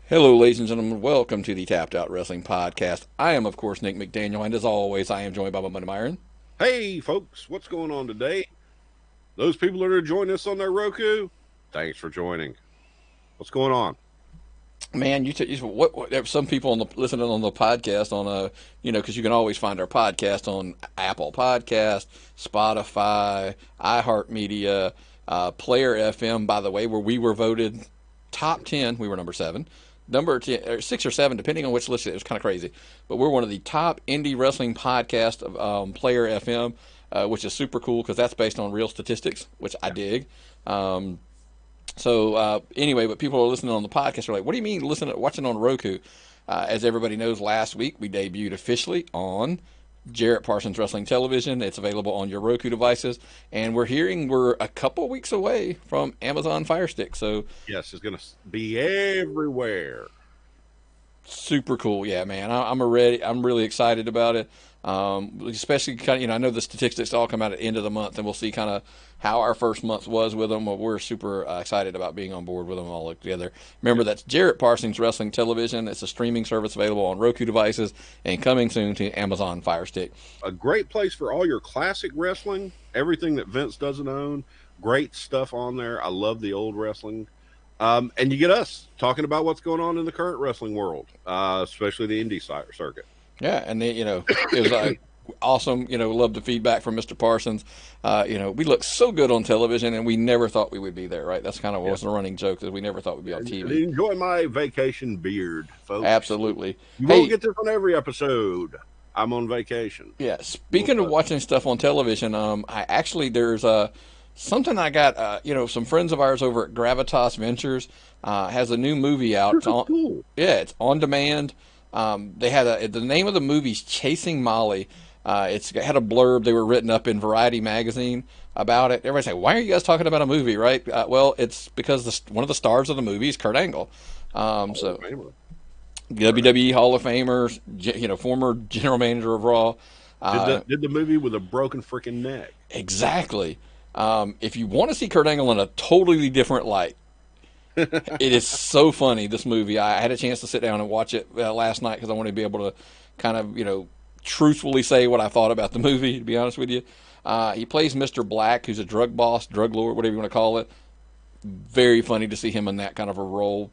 Hello, ladies and gentlemen. Welcome to the Tapped Out Wrestling Podcast. I am, of course, Nick McDaniel, and as always, I am joined by my buddy Myron. Hey, folks, what's going on today? Those people that are joining us on their Roku, thanks for joining. What's going on? Man, what some people listening on the podcast on because you can always find our podcast on Apple Podcast, Spotify, iHeartMedia, Player FM. By the way, where we were voted top 10, we were number 7. Number 10, or 6 or 7, depending on which list. It was kind of crazy, but we're one of the top indie wrestling podcasts of Player FM, which is super cool because that's based on real statistics, which I dig. Anyway, but people are listening on the podcast are like, "What do you mean watching on Roku?" As everybody knows, last week we debuted officially on Jarrett Parsons Wrestling Television. It's available on your Roku devices, and we're a couple weeks away from Amazon Fire Stick. So Yes, it's going to be everywhere. super cool, yeah, man. I'm ready. I'm really excited about it. Especially kind of, I know the statistics all come out at the end of the month, and we'll see kind of how our first month was with them. But we're super excited about being on board with them all together. Remember, that's Jarrett Parsons Wrestling Television. It's a streaming service available on Roku devices and coming soon to Amazon Fire Stick. A great place for all your classic wrestling, everything that Vince doesn't own. Great stuff on there. I love the old wrestling. And you get us talking about what's going on in the current wrestling world, especially the indie circuit. Yeah, and then, it was awesome. Love the feedback from Mr. Parsons. We look so good on television, and we never thought we would be there. Right? That's kind of what was the running joke, that we never thought we'd be on TV. Enjoy my vacation beard, folks. Absolutely. You won't get this on every episode. I'm on vacation. Yeah. Speaking of watching stuff on television, there's something I got. Some friends of ours over at Gravitas Ventures has a new movie out. Cool. Yeah, it's on demand. They had the name of the movie's Chasing Molly. It's had a blurb. They were written up in Variety magazine about it. Everybody's like, "Why are you guys talking about a movie?" Right? Well, it's because one of the stars of the movie is Kurt Angle. WWE Hall of Famer, former general manager of Raw. Did the movie with a broken freaking neck. Exactly. If you want to see Kurt Angle in a totally different light, it is so funny, this movie. I had a chance to sit down and watch it last night because I wanted to be able to kind of, truthfully say what I thought about the movie, to be honest with you. He plays Mr. Black, who's a drug boss, drug lord, whatever you want to call it. Very funny to see him in that kind of a role.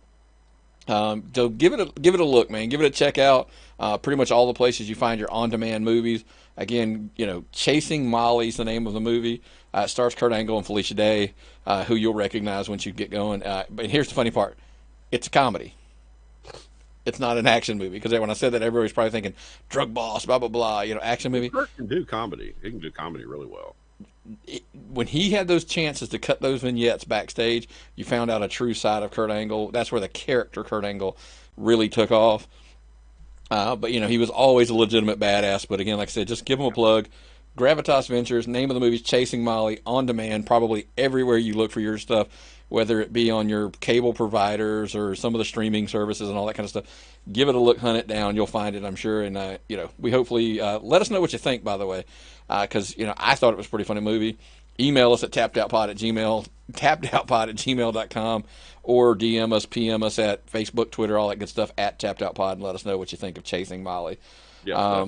So give it a look, man. Give it a check out. Pretty much all the places you find your on-demand movies. Again, Chasing Molly's the name of the movie. It stars Kurt Angle and Felicia Day, who you'll recognize once you get going. But here's the funny part: it's a comedy. It's not an action movie, because when I said that, everybody's probably thinking drug boss, blah blah blah. Action movie. Kurt can do comedy. He can do comedy really well. When he had those chances to cut those vignettes backstage, you found out a true side of Kurt Angle. That's where the character Kurt Angle really took off. But he was always a legitimate badass. But again, like I said, just give him a plug. Gravitas Ventures, name of the movie is Chasing Molly, on demand, probably everywhere you look for your stuff, whether it be on your cable providers or some of the streaming services and all that kind of stuff. Give it a look, hunt it down. You'll find it, I'm sure. And, we hopefully let us know what you think, by the way, because, I thought it was a pretty funny movie. Email us at tappedoutpod@gmail.com, or DM us, PM us at Facebook, Twitter, all that good stuff, at tappedoutpod, and let us know what you think of Chasing Molly. Yeah.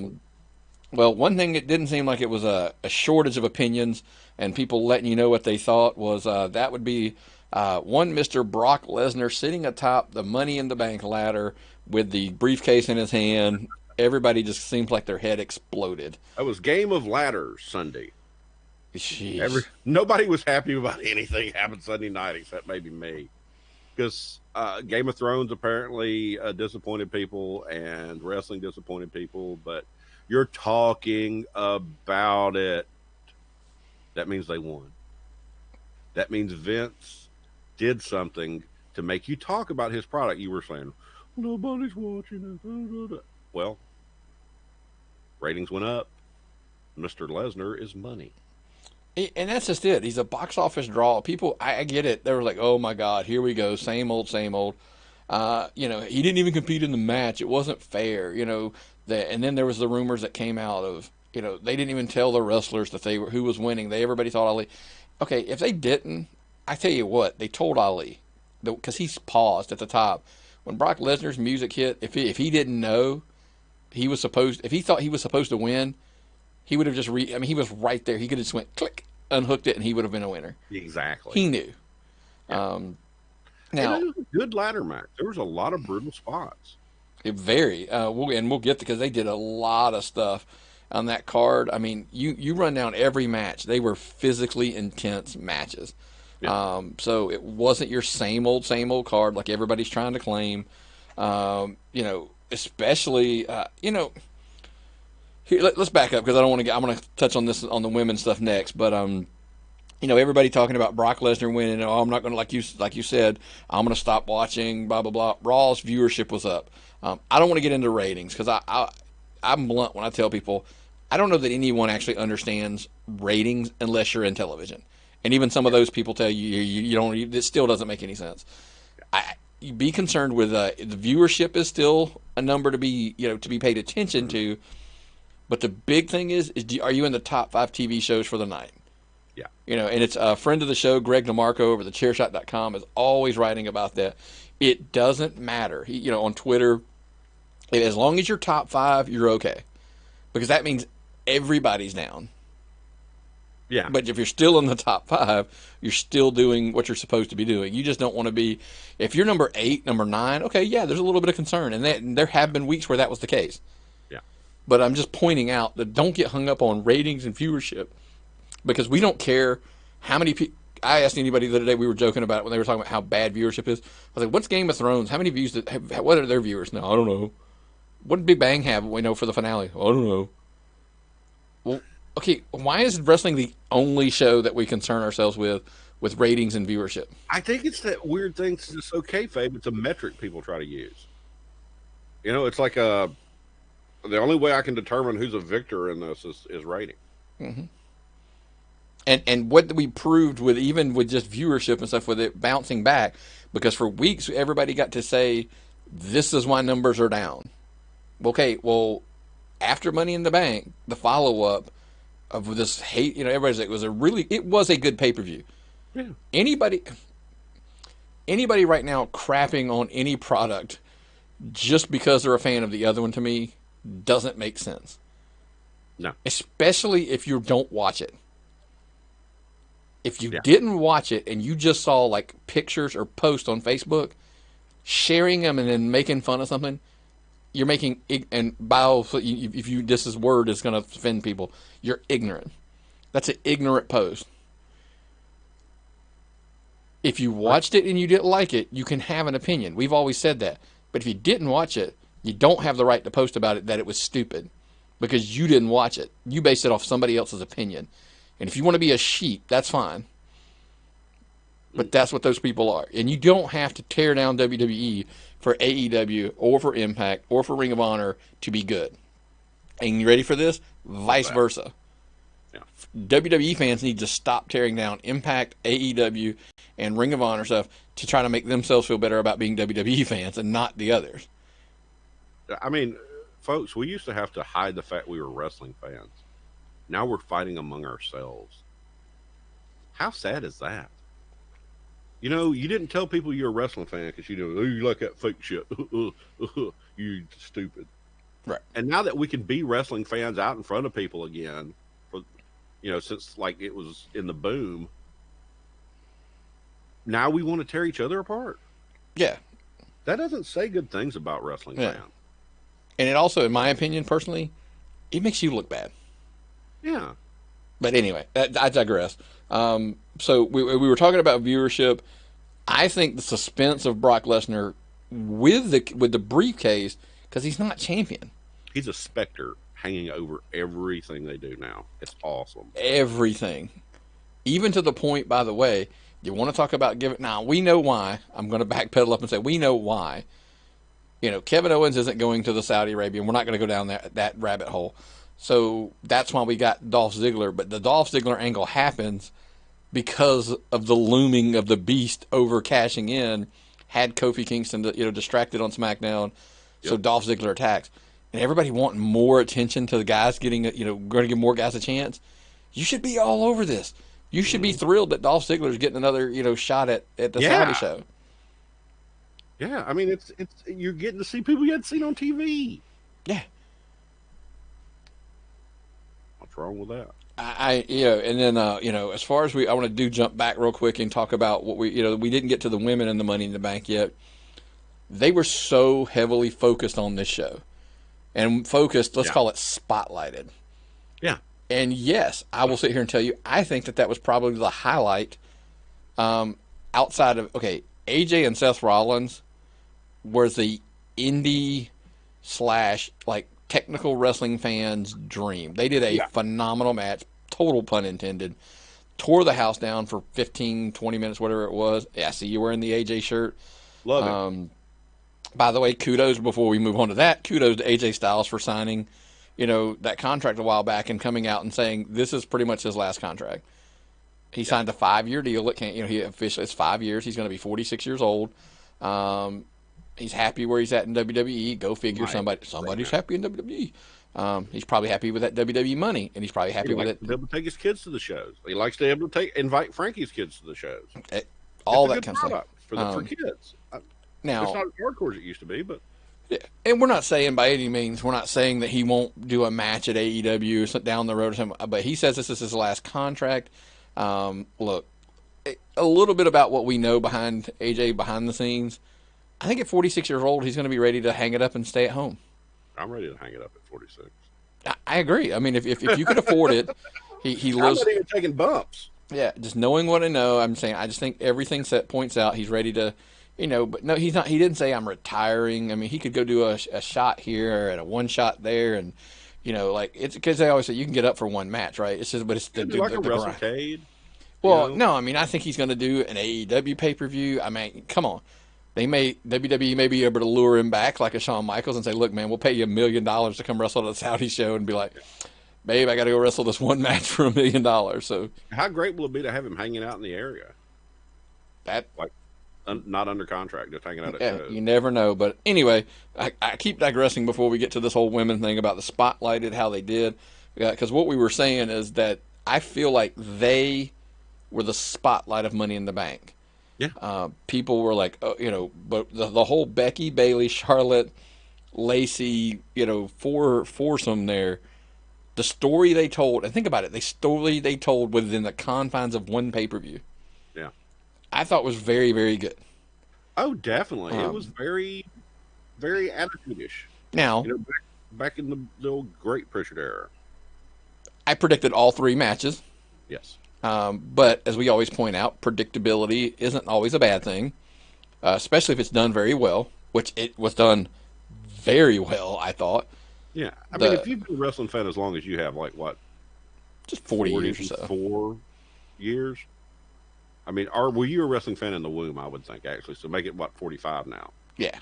Well, one thing that didn't seem like it was a shortage of opinions and people letting you know what they thought was that would be one Mr. Brock Lesnar sitting atop the Money in the Bank ladder with the briefcase in his hand. Everybody just seems like their head exploded. That was Game of Ladders Sunday. Jeez. Nobody was happy about anything happened Sunday night except maybe me, because Game of Thrones apparently disappointed people and wrestling disappointed people, but you're talking about it. That means they won. That means Vince did something to make you talk about his product. You were saying, nobody's watching it. Well, ratings went up. Mr. Lesnar is money. And that's just it. He's a box office draw. People, I get it. They were like, oh my God, here we go. Same old, same old. He didn't even compete in the match. It wasn't fair, and then there was the rumors that came out of, they didn't even tell the wrestlers that who was winning. Everybody thought Ali. Okay, if they didn't, I tell you what, they told Ali, because he's paused at the top. when Brock Lesnar's music hit, if he didn't know if he thought he was supposed to win, he would have just he was right there. He could have just went click, unhooked it, and he would have been a winner. Exactly. He knew. Yeah. Now, it was a good ladder match. There was a lot of brutal spots. We'll get because they did a lot of stuff on that card. I mean, you run down every match. They were physically intense matches. Yeah. So it wasn't your same old card like everybody's trying to claim. Especially, here, let's back up because I don't want to I'm going to touch on this on the women's stuff next, but everybody talking about Brock Lesnar winning. Oh, I'm not going to like you said. I'm going to stop watching. Blah blah blah. Raw's viewership was up. I don't want to get into ratings because I'm blunt when I tell people I don't know that anyone actually understands ratings unless you're in television, and even some of those people tell you don't. It still doesn't make any sense. You be concerned with the viewership is still a number to be paid attention to, but the big thing is are you in the top 5 TV shows for the night? Yeah. And it's a friend of the show, Greg DeMarco over the chairshot.com is always writing about that. It doesn't matter. He, on Twitter, as long as you're top 5, you're okay. Because that means everybody's down. Yeah. But if you're still in the top 5, you're still doing what you're supposed to be doing. You just don't want to be, if you're number 8, number 9, okay, yeah, there's a little bit of concern. And there have been weeks where that was the case. Yeah. But I'm just pointing out that don't get hung up on ratings and viewership. Because we don't care how many people. I asked anybody the other day, we were joking about it when they were talking about how bad viewership is. I was like, what's Game of Thrones? How many views what are their viewers? No, I don't know. What did Big Bang have we know for the finale? I don't know. Well, okay, why is wrestling the only show that we concern ourselves with ratings and viewership? I think it's that weird thing. It's just kayfabe. It's a metric people try to use. It's like the only way I can determine who's a victor in this is rating. Mm-hmm. And what we proved with even with just viewership and stuff with it bouncing back, because for weeks everybody got to say, this is why numbers are down. Okay, well, after Money in the Bank, the follow-up of this hate, everybody's like, it was a good pay-per-view. Yeah. Anybody right now crapping on any product just because they're a fan of the other one, to me, doesn't make sense. No. Especially if you don't watch it. If you didn't watch it and you just saw like pictures or posts on Facebook, sharing them and then making fun of something, you're making this word is going to offend people. You're ignorant. That's an ignorant post. If you watched it and you didn't like it, you can have an opinion. We've always said that. But if you didn't watch it, you don't have the right to post about it that it was stupid because you didn't watch it. You based it off somebody else's opinion. And if you want to be a sheep, that's fine. But that's what those people are. And you don't have to tear down WWE for AEW or for Impact or for Ring of Honor to be good. And you ready for this? Vice versa. Yeah. WWE fans need to stop tearing down Impact, AEW, and Ring of Honor stuff to try to make themselves feel better about being WWE fans and not the others. I mean, folks, we used to have to hide the fact we were wrestling fans. Now we're fighting among ourselves. How sad is that? You didn't tell people you're a wrestling fan because you like that fake shit. You stupid. Right. And now that we can be wrestling fans out in front of people again, since like it was in the boom, now we want to tear each other apart. Yeah. That doesn't say good things about wrestling fans. And it also, in my opinion, personally, it makes you look bad. Yeah. But anyway, I digress. So we were talking about viewership. I think the suspense of Brock Lesnar with the briefcase, because he's not champion. He's a specter hanging over everything they do now. It's awesome. Everything. Even to the point, by the way, you want to talk about now we know why. I'm going to backpedal up and say we know why. Kevin Owens isn't going to the Saudi Arabia. We're not going to go down that rabbit hole. So that's why we got Dolph Ziggler. But the Dolph Ziggler angle happens because of the looming of the beast over cashing in. Had Kofi Kingston, distracted on SmackDown, so Dolph Ziggler attacks, and everybody wanting more attention to the guys getting, going to give more guys a chance. You should be all over this. You should be thrilled that Dolph Ziggler is getting another, shot at the Saudi show. Yeah, I mean, it's you're getting to see people you hadn't seen on TV. Yeah. What's wrong with that? And then as far as I want to jump back real quick and talk about what we didn't get to the women and the Money in the Bank yet. They were so heavily focused on this show, and focused. Let's call it spotlighted. Yeah. And yes, I will sit here and tell you, I think that was probably the highlight. Outside of AJ and Seth Rollins was the indie / like technical wrestling fans' dream. They did a phenomenal match, total pun intended. Tore the house down for 15, 20 minutes, whatever it was. Yeah, I see you wearing the AJ shirt. Love it. By the way, kudos, before we move on to that, kudos to AJ Styles for signing, that contract a while back and coming out and saying this is pretty much his last contract. He signed a 5-year deal. It can't, he officially, it's 5 years. He's going to be 46 years old. He's happy where he's at in WWE. Go figure. Somebody's happy in WWE. He's probably happy with that WWE money, and he's probably happy with it. He'll be able to take his kids to the shows. He likes to be able to invite Frankie's kids to the shows. All that kind of stuff for kids. Now, it's not as hardcore as it used to be, but. Yeah, and we're not saying by any means, we're not saying that he won't do a match at AEW down the road or something, but he says this is his last contract. Look, a little bit about what we know behind AJ behind the scenes. I think at 46 years old, he's going to be ready to hang it up and stay at home. I'm ready to hang it up at 46. I agree. I mean, if you could afford it, he lives. I'm not even taking bumps. Yeah, just knowing what I know, I'm saying I just think everything points out he's ready to. But no, he's not. He didn't say I'm retiring. I mean, he could go do a shot here and a one shot there, and it's because they always say you can get up for one match, right? It's just, but it's the WrestleCade. Well, no, I mean, I think he's going to do an AEW pay per view. I mean, come on, WWE may be able to lure him back like a Shawn Michaels and say, look, man, we'll pay you $1 million to come wrestle at the Saudi show, and be like, babe, I got to go wrestle this one match for $1 million. So, how great will it be to have him hanging out in the area? Not under contract, just hanging out at shows. You never know. But anyway, I keep digressing before we get to this whole women thing about the spotlighted, how they did. Because what we were saying is that I feel like they were the spotlight of Money in the Bank. Yeah. People were like, but the whole Becky, Bayley, Charlotte, Lacey, foursome there, the story they told, and think about it, the story they told within the confines of one pay-per-view. Yeah. I thought was very, very good. Oh, definitely. It was very, very attitude-ish. Now, back in the old Great Pritchard era. I predicted all 3 matches. Yes. But as we always point out, predictability isn't always a bad thing, especially if it's done very well, which it was done very well, I thought. Yeah. I mean, if you've been a wrestling fan as long as you have, like what? Just 40 years or so. 4 years? I mean, were you a wrestling fan in the womb, I would think, actually? So make it, 45 now? Yeah.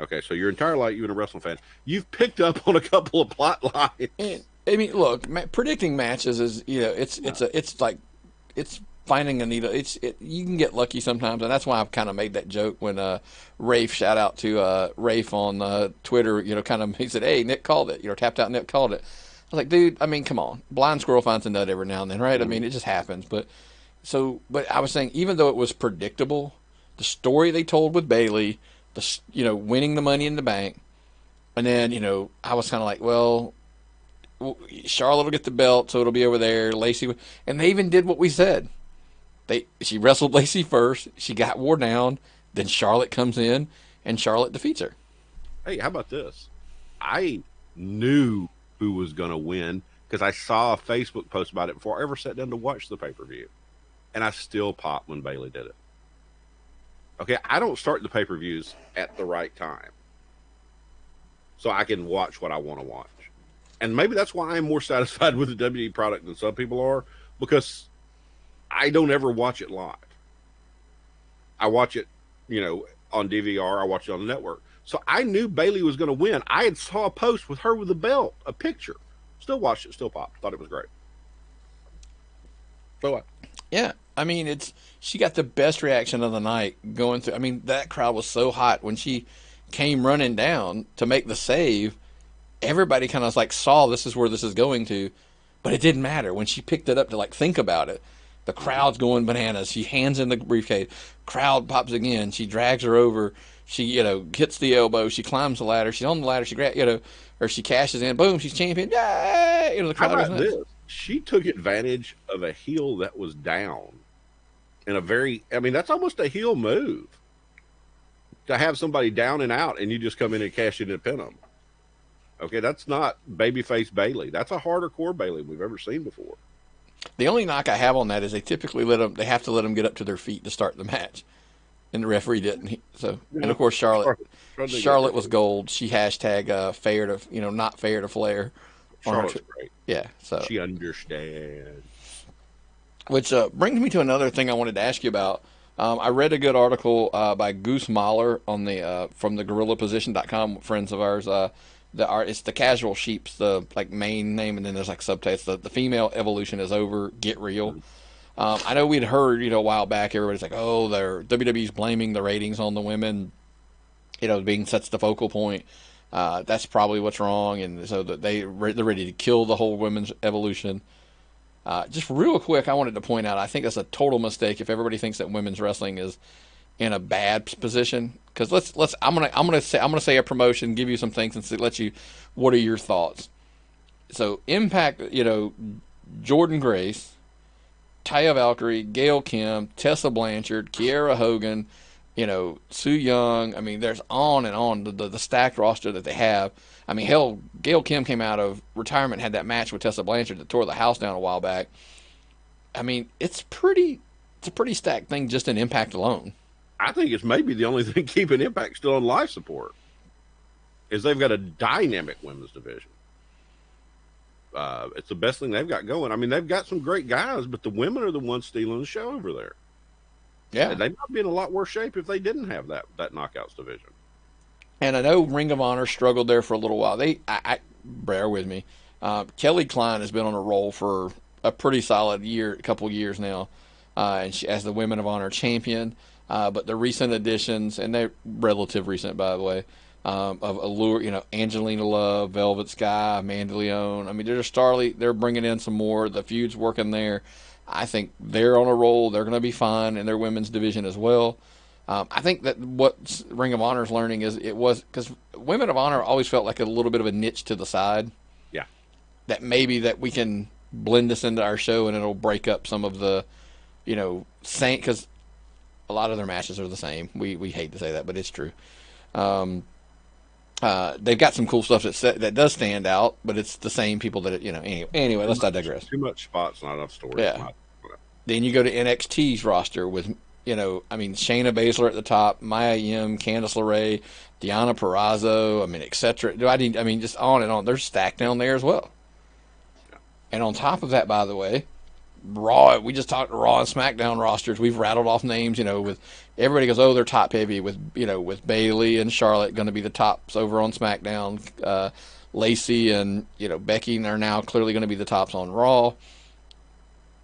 Okay, so your entire life you've been a wrestling fan. You've picked up on a couple of plot lines. And, I mean, look, predicting matches is, it's finding a needle. You can get lucky sometimes, and that's why I've kind of made that joke when Rafe, shout out to Rafe on Twitter, he said, hey, Nick called it, tapped out Nick called it. I was like, dude, I mean, come on. Blind squirrel finds a nut every now and then, right? I mean, it just happens. But I was saying, even though it was predictable, the story they told with Bayley, winning the Money in the Bank, and then, I was kind of like, well, Charlotte will get the belt, so it'll be over there. Lacey, and they even did what we said. She wrestled Lacey first. She got wore down. Then Charlotte comes in, and Charlotte defeats her. Hey, how about this? I knew who was going to win because I saw a Facebook post about it before I ever sat down to watch the pay-per-view. And I still popped when Bayley did it. Okay, I don't start the pay-per-views at the right time. So I can watch what I want to watch. And maybe that's why I'm more satisfied with the WWE product than some people are, because I don't ever watch it live. I watch it, on DVR. I watch it on the network. So I knew Bayley was going to win. I had saw a post with her with a belt, a picture. Still watched it, still popped. Thought it was great. So what? Yeah, I mean, she got the best reaction of the night going through. I mean, that crowd was so hot when she came running down to make the save. Everybody kind of saw this is where this is going to, but it didn't matter. When she picked it up to think about it, the crowd's going bananas. She hands in the briefcase. Crowd pops again. She drags her over. She, hits the elbow. She climbs the ladder. She's on the ladder. She or she cashes in. Boom, she's champion. Yay! The How crowd goes about nuts. this? She took advantage of a heel that was down in a very, I mean, that's almost a heel move to have somebody down and out and you just come in and cash in and pin them. Okay, that's not babyface Bayley. That's a harder core Bayley we've ever seen before. The only knock I have on that is they typically they have to let them get up to their feet to start the match. And the referee didn't. And of course, Charlotte was gold. She hashtag fair to, not fair to Flair. Charlotte's great. Yeah. So she understands. Which brings me to another thing I wanted to ask you about. I read a good article by Goose Mahler on the from the GorillaPosition.com, friends of ours. It's the Casual Sheep's the main name, and then there's subtitles. The female evolution is over. Get real. I know we'd heard a while back everybody's like, oh, WWE's blaming the ratings on the women, being such the focal point. That's probably what's wrong, and so that they're ready to kill the whole women's evolution. Just real quick, I wanted to point out I think that's a total mistake if everybody thinks that women's wrestling is in a bad position. Because I'm gonna say a promotion, give you some things, and let you. What are your thoughts? So Impact, Jordan Grace, Taya Valkyrie, Gail Kim, Tessa Blanchard, Kiera Hogan, Su Young. I mean, there's on and on the stacked roster that they have. I mean, hell, Gail Kim came out of retirement, had that match with Tessa Blanchard that tore the house down a while back. I mean, it's a pretty stacked thing just in Impact alone. I think it's maybe the only thing keeping Impact still on life support is they've got a dynamic women's division. It's the best thing they've got going. I mean, they've got some great guys, but the women are the ones stealing the show over there. Yeah, and they might be in a lot worse shape if they didn't have that Knockouts division. And I know Ring of Honor struggled there for a little while. I bear with me. Kelly Klein has been on a roll for a pretty solid couple years now, and she as the Women of Honor champion. But the recent additions, and they're relative recent, by the way, of Allure, Angelina Love, Velvet Sky, Amanda Leone. I mean, they're bringing in some more. The feud's working there. I think they're on a roll. They're going to be fine in their women's division as well. I think that what Ring of Honor is learning is because Women of Honor always felt like a little bit of a niche to the side. Yeah. That maybe that we can blend this into our show and it'll break up some of the, same, because a lot of their matches are the same. We hate to say that, but it's true. They've got some cool stuff that does stand out, but it's the same people that anyway. Let's not digress. Too much spots, not enough stories. Yeah. Then you go to NXT's roster with Shayna Baszler at the top, Maya Yim, Candice LeRae, Deonna Purrazzo, etc. Just on and on. They're stacked down there as well. Yeah. And on top of that, by the way, Raw. We just talked Raw and SmackDown rosters. We've rattled off names. With everybody goes, oh, they're top heavy. With Bayley and Charlotte going to be the tops over on SmackDown. Lacey and Becky are now clearly going to be the tops on Raw.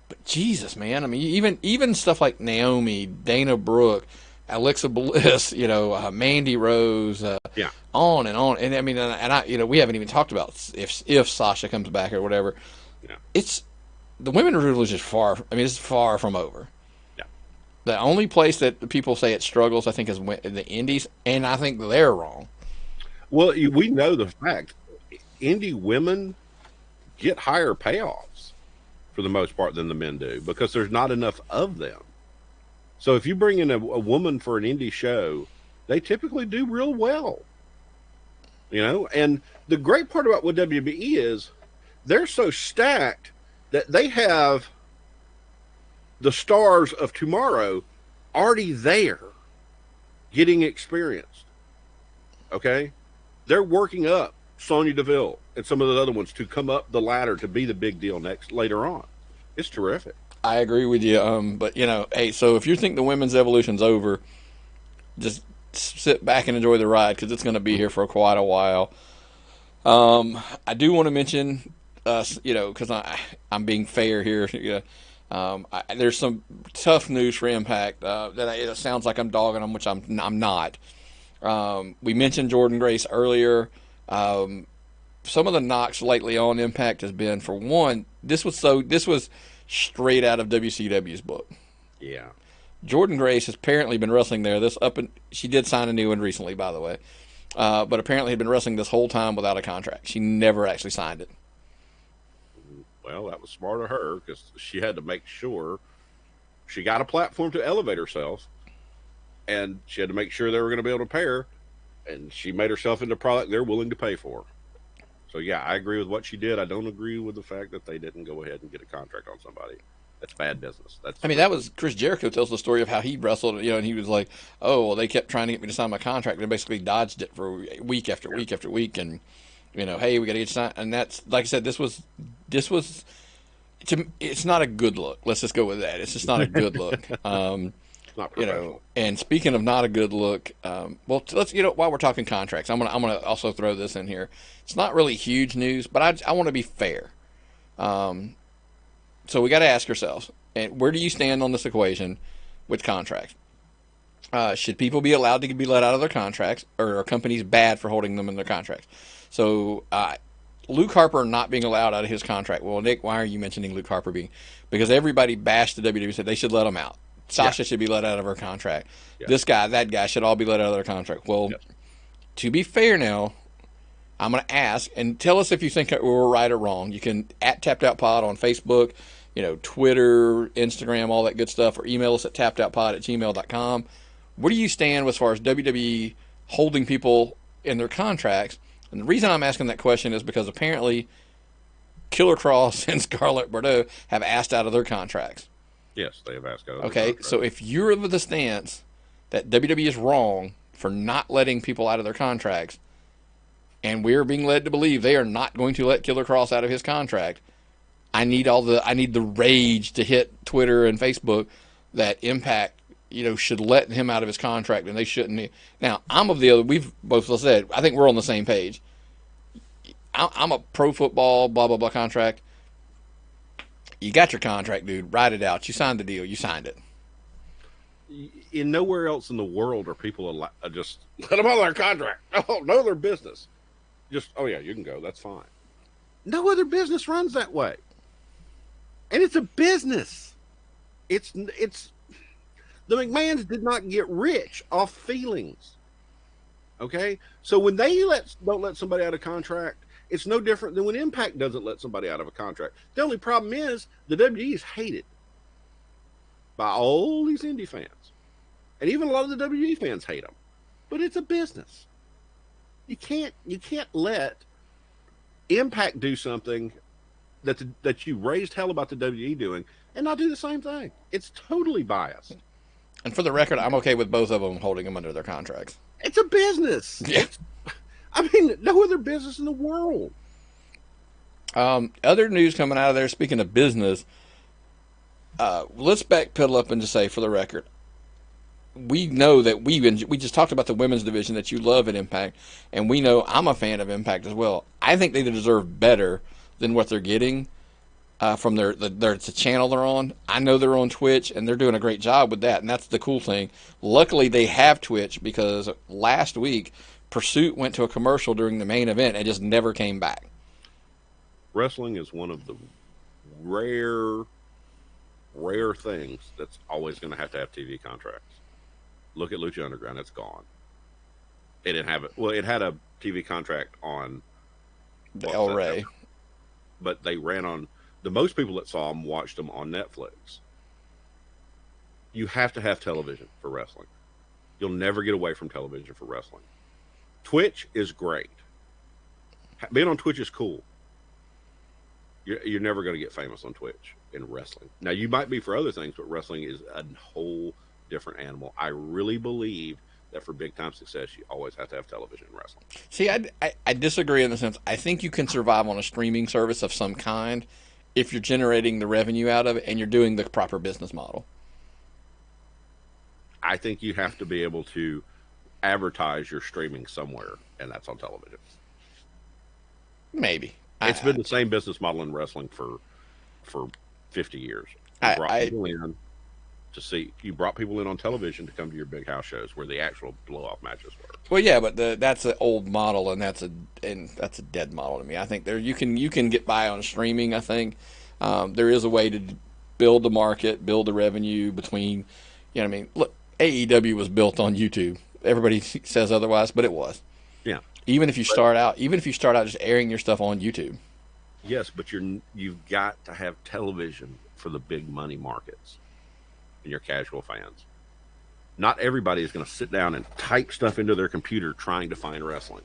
But Jesus, man, even stuff like Naomi, Dana Brooke, Alexa Bliss, Mandy Rose, on and on, and we haven't even talked about if Sasha comes back or whatever. Yeah. It's the women's revolution is far. It's far from over. Yeah. The only place that people say it struggles, I think, is the Indies, and I think they're wrong. Well, we know the fact indie women get higher payoffs for the most part than the men do because there's not enough of them. So if you bring in a woman for an indie show, they typically do real well. And the great part about what WWE is they're so stacked that they have the stars of tomorrow already there getting experienced. Okay? They're working up Sonya Deville and some of the other ones to come up the ladder to be the big deal later on. It's terrific. I agree with you. But hey, so if you think the women's evolution's over, just sit back and enjoy the ride because it's going to be here for quite a while. I do want to mention, because I'm being fair here. There's some tough news for Impact that it sounds like I'm dogging them, which I'm not. We mentioned Jordan Grace earlier. Some of the knocks lately on Impact has been, for one, this was straight out of WCW's book. Yeah. Jordan Grace has apparently been wrestling there. She did sign a new one recently, by the way, but apparently had been wrestling this whole time without a contract. She never actually signed it. Well, that was smart of her because she had to make sure she got a platform to elevate herself, and she had to make sure they were going to be able to pay her, and she made herself into a product they're willing to pay for. So, yeah, I agree with what she did. I don't agree with the fact that they didn't go ahead and get a contract on somebody. That's bad business. That was Chris Jericho tells the story of how he wrestled, and he was like, "Oh, well, they kept trying to get me to sign my contract, and they basically dodged it for week after week after week, and hey, we got to get you signed." And that's like I said, this was, it's not a good look. Let's just go with that. It's just not a good look. Not professional. And speaking of not a good look, well, let's while we're talking contracts, I'm gonna also throw this in here. It's not really huge news, but I want to be fair. So we got to ask ourselves, and where do you stand on this equation with contracts? Should people be allowed to be let out of their contracts, or are companies bad for holding them in their contracts? So Luke Harper not being allowed out of his contract. Well, Nick, why are you mentioning Luke Harper being? Because everybody bashed the WWE, said they should let him out. Sasha should be let out of her contract. Yeah. This guy, that guy should all be let out of their contract. Well, to be fair now, I'm going to ask, and tell us if you think we're right or wrong. You can @TappedOutPod on Facebook, Twitter, Instagram, all that good stuff, or email us at tappedoutpod@gmail.com. Where do you stand as far as WWE holding people in their contracts? And the reason I'm asking that question is because apparently Killer Kross and Scarlett Bordeaux have asked out of their contracts. Yes, they have asked out of their contracts. So if you're of the stance that WWE is wrong for not letting people out of their contracts, and we're being led to believe they are not going to let Killer Kross out of his contract, I need the rage to hit Twitter and Facebook that Impact, should let him out of his contract, and they shouldn't. Now, I'm of the other. We've both said, I think we're on the same page. I'm a pro football, blah blah blah contract. You got your contract, dude. Write it out. You signed the deal. You signed it. In nowhere else in the world are people just let them out of their contract. Oh, no, their business. Just, oh yeah, you can go. That's fine. No other business runs that way. And it's a business. It's the McMahons did not get rich off feelings. Okay? So when they don't let somebody out of contract, it's no different than when Impact doesn't let somebody out of a contract. The only problem is the WWE is hated by all these indie fans. And even a lot of the WWE fans hate them. But it's a business. You can't let Impact do something that you raised hell about the WWE doing and not do the same thing. It's totally biased. And for the record, I'm okay with both of them holding them under their contracts. It's a business. Yeah. No other business in the world. Other news coming out of there, speaking of business, let's backpedal up and just say, for the record, we know that we just talked about the women's division that you love at Impact, and we know I'm a fan of Impact as well. I think they deserve better than what they're getting from the channel they're on. I know they're on Twitch, and they're doing a great job with that, and that's the cool thing. Luckily, they have Twitch, because last week, Pursuit went to a commercial during the main event and just never came back. Wrestling is one of the rare things that's always going to have TV contracts. Look at Lucha Underground. It's gone. It didn't have it. Well, it had a TV contract on El Rey. But they ran on, the most people that saw them watched them on Netflix. You have to have television for wrestling. You'll never get away from television for wrestling. Twitch is great. Being on Twitch is cool. You're never going to get famous on Twitch in wrestling. Now, you might be for other things, but wrestling is a whole different animal. I really believe that for big time success, you always have to have television in wrestling. See, I disagree in the sense, I think you can survive on a streaming service of some kind if you're generating the revenue out of it and you're doing the proper business model. I think you have to be able to advertise your streaming somewhere, and that's on television. Maybe. It's been the same business model in wrestling for 50 years. You brought people in on television to come to your big house shows where the actual blow-off matches were. Well, yeah, but that's an old model, and that's a dead model to me. I think you can get by on streaming. I think there is a way to build the market, build the revenue between You know what I mean? Look, AEW was built on YouTube. Everybody says otherwise, but it was. Yeah. Even if you start out just airing your stuff on YouTube. Yes, but you've got to have television for the big money markets and your casual fans. Not everybody is going to sit down and type stuff into their computer trying to find wrestling.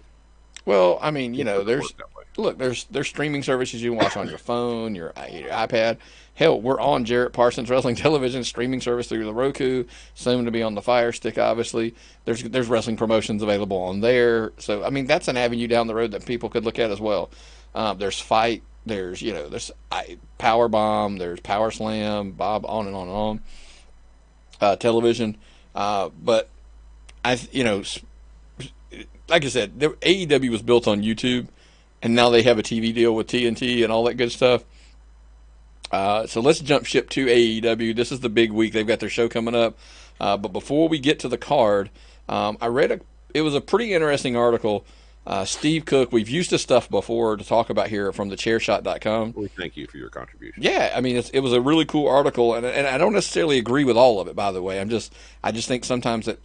Well, I mean, there's streaming services you can watch on your phone, your iPad. Hell, we're on Jarrett Parsons Wrestling Television streaming service through the Roku, soon to be on the Fire Stick. Obviously, there's wrestling promotions available on there. So, I mean, that's an avenue down the road that people could look at as well. There's Fight, there's Power Bomb, there's Power Slam, Bob, on and on and on. Television, but like I said, AEW was built on YouTube, and now they have a TV deal with TNT and all that good stuff. So let's jump ship to AEW. This is the big week. They've got their show coming up. But before we get to the card, it was a pretty interesting article. Steve Cook, we've used his stuff before to talk about here from thechairshot.com. Well, thank you for your contribution. Yeah, I mean, it was a really cool article, and I don't necessarily agree with all of it, by the way. I just think sometimes that,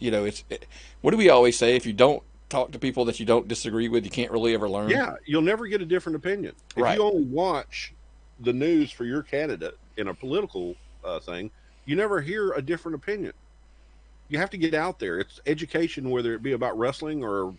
what do we always say? If you don't talk to people that you don't disagree with, you can't really ever learn. Yeah, you'll never get a different opinion. If you only watch the news for your candidate in a political thing, you never hear a different opinion. You have to get out there. It's education, whether it be about wrestling or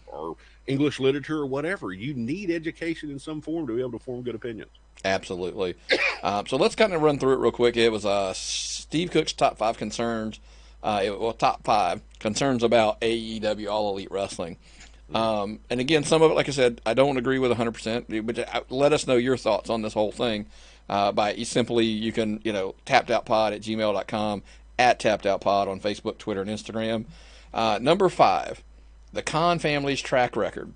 English literature or whatever. You need education in some form to be able to form good opinions. Absolutely. So let's kind of run through it real quick. It was Steve Cook's top 5 concerns. Top 5 concerns about AEW All Elite Wrestling. And again, some of it, like I said, I don't agree with 100%, but let us know your thoughts on this whole thing by simply, you can, tappedoutpod@gmail.com, @tappedoutpod on Facebook, Twitter, and Instagram. Number 5, the Khan family's track record.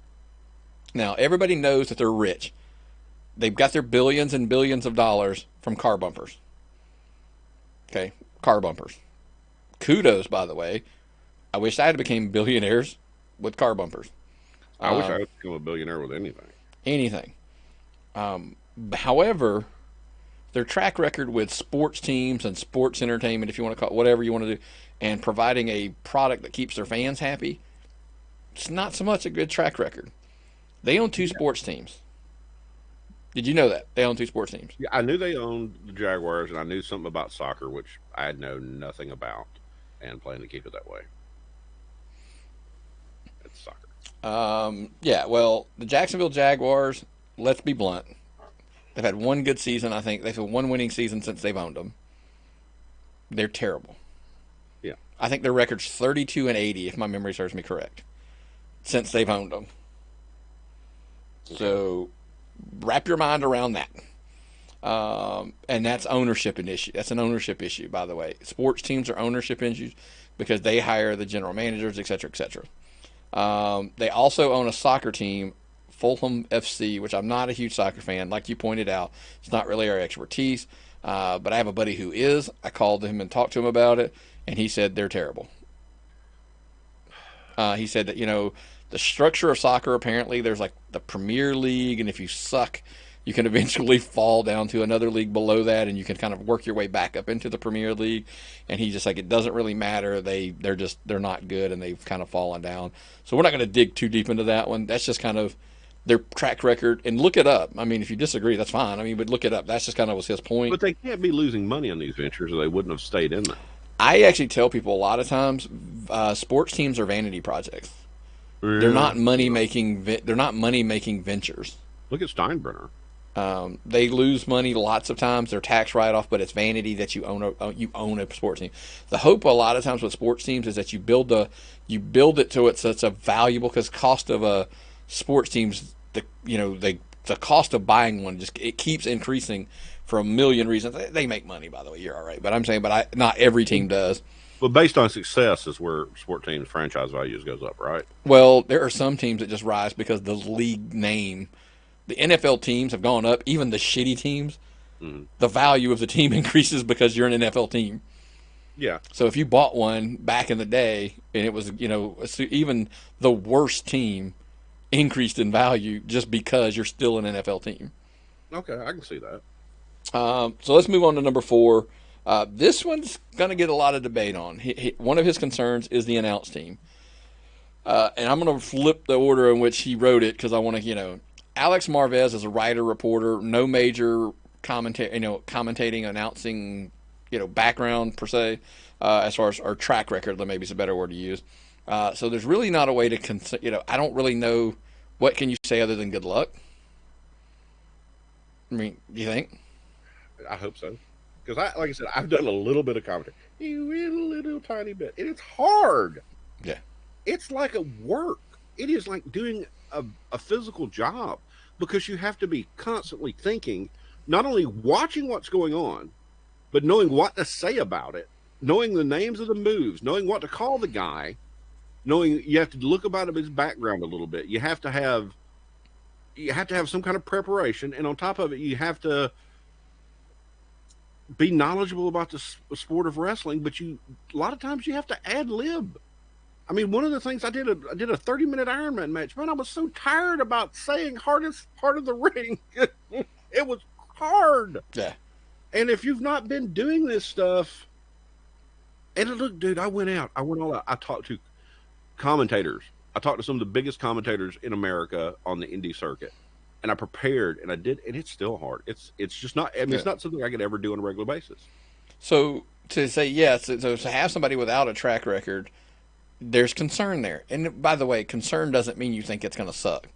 Now, everybody knows that they're rich. They've got their billions and billions of dollars from car bumpers. Okay, car bumpers. Kudos, by the way. I wish I had became billionaires with car bumpers. I wish I had become a billionaire with anything. Anything. However, their track record with sports teams and sports entertainment, if you want to call it whatever you want to do, and providing a product that keeps their fans happy, it's not so much a good track record. They own 2 sports teams. Did you know that? They own 2 sports teams. Yeah, I knew they owned the Jaguars, and I knew something about soccer, which I know nothing about, and plan to keep it that way. It's soccer. Yeah, well, the Jacksonville Jaguars, let's be blunt. They've had one good season, I think. They've had one winning season since they've owned them. They're terrible. Yeah. I think their record's 32-80, if my memory serves me correct, since they've owned them. So wrap your mind around that. And that's ownership an issue. That's an ownership issue, by the way. Sports teams are ownership issues because they hire the general managers, et cetera, et cetera. They also own a soccer team, Fulham FC, which I'm not a huge soccer fan. Like you pointed out, it's not really our expertise. But I have a buddy who is. I called him and talked to him about it, and he said they're terrible. He said that, the structure of soccer, apparently there's like the Premier League, and if you suck, you can eventually fall down to another league below that, and you can kind of work your way back up into the Premier League. And he's just like, it doesn't really matter. They're not good, and they've kind of fallen down. So we're not going to dig too deep into that one. That's just kind of their track record, and look it up. I mean, if you disagree, that's fine. I mean, but look it up. That's just kind of was his point. But they can't be losing money on these ventures, or they wouldn't have stayed in them. I actually tell people a lot of times, sports teams are vanity projects. Yeah. They're not money making. They're not money making ventures. Look at Steinbrenner. They lose money lots of times. They're tax write off, but it's vanity that you own a sports team. The hope a lot of times with sports teams is that you build it so it's a valuable, because cost of a sports teams, the cost of buying one it keeps increasing for a million reasons. They make money, by the way. You're all right, but I'm saying, not every team does. But based on success is where sport teams' franchise values goes up, right? Well, there are some teams that just rise because the league name. The NFL teams have gone up. Even the shitty teams, the value of the team increases because you're an NFL team. Yeah. So if you bought one back in the day, and it was, even the worst team increased in value just because you're still an NFL team. Okay, I can see that. So let's move on to number 4. This one's going to get a lot of debate on. One of his concerns is the announce team. And I'm going to flip the order in which he wrote it because I want to, Alex Marvez is a writer, reporter, no major commentating, announcing, background per se, as far as our track record, that maybe is a better word to use. So there's really not a way to, I don't really know what can you say other than good luck. I mean, do you think? I hope so. Because like I said, I've done a little bit of commentary. A little tiny bit. And it's hard. Yeah. It's like a work. It is like doing a physical job because you have to be constantly thinking, not only watching what's going on, but knowing what to say about it, knowing the names of the moves, knowing what to call the guy, knowing you have to look about his background a little bit. You have to have some kind of preparation. And on top of it, you have to be knowledgeable about the sport of wrestling, but a lot of times you have to ad lib. I mean, one of the things I did a 30-minute Ironman match. Man, I was so tired about saying hardest part of the ring. It was hard. Yeah. And if you've not been doing this stuff, and look, dude, I went all out. I talked to commentators. I talked to some of the biggest commentators in America on the indie circuit. And I prepared, and I did, and it's still hard. It's just not. I mean, It's not something I could ever do on a regular basis. So to say yes, so to have somebody without a track record, there's concern there. And by the way, concern doesn't mean you think it's going to suck.